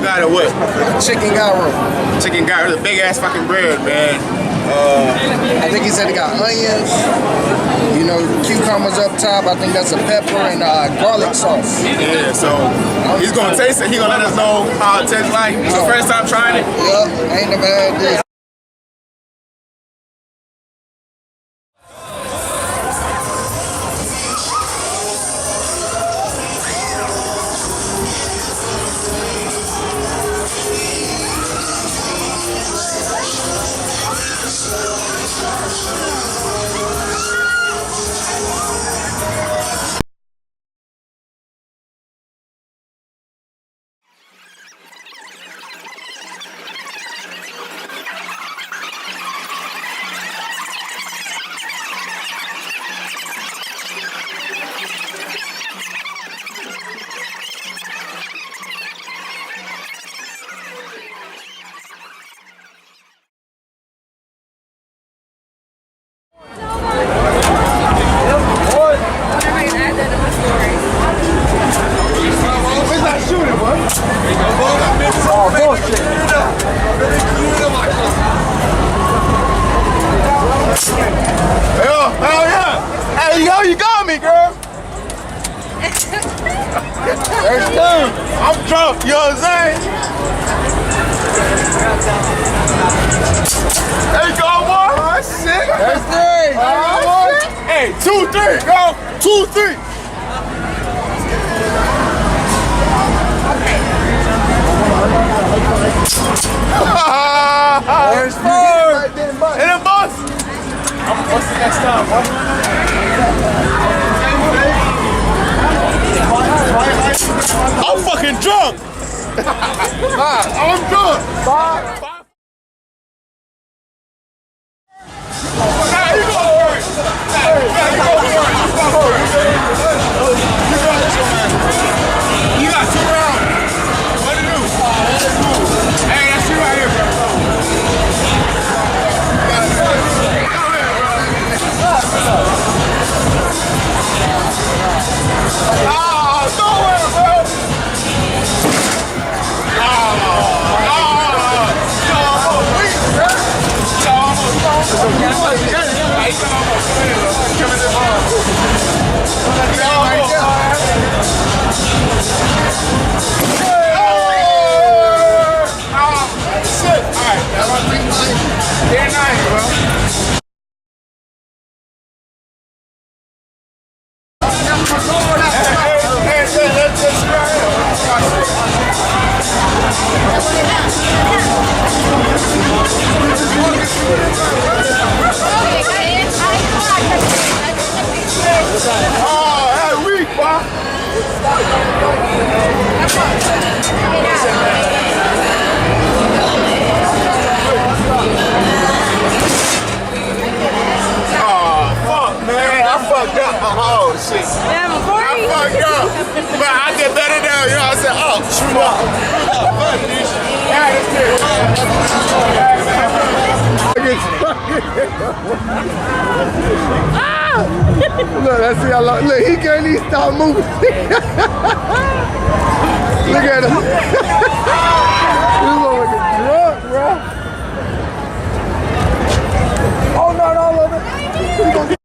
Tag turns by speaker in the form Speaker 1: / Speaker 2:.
Speaker 1: bread got it what?
Speaker 2: Chicken gyro.
Speaker 1: Chicken gyro. It's a big ass fucking bread, man.
Speaker 2: I think he said he got onions, you know, cucumbers up top. I think that's a pepper and garlic sauce.
Speaker 1: Yeah, so he's gonna taste it. He's gonna let us know how it tastes like. It's the first time trying it.
Speaker 2: Yep, ain't never had this.
Speaker 1: I'm drunk, you know what I'm saying? There you go, boy. Oh, shit.
Speaker 2: That's three.
Speaker 1: Hey, 2, 3, go. 2, 3.
Speaker 2: There's 4.
Speaker 1: And a bus. I'm busting next time, boy. I'm fucking drunk. I'm drunk. 5. Nah, you go first. You go first. You got 2 rounds. What to do? Hey, that's you right here, bro. Nowhere, bro. Oh shit.
Speaker 3: Yeah, before
Speaker 1: I fucked up. But I get better now, you know what I'm saying? Oh, shoot up.
Speaker 2: Look, let's see how long. Look, he can't even stop moving. Look at him. This motherfucker drunk, bro. Oh, not all of it.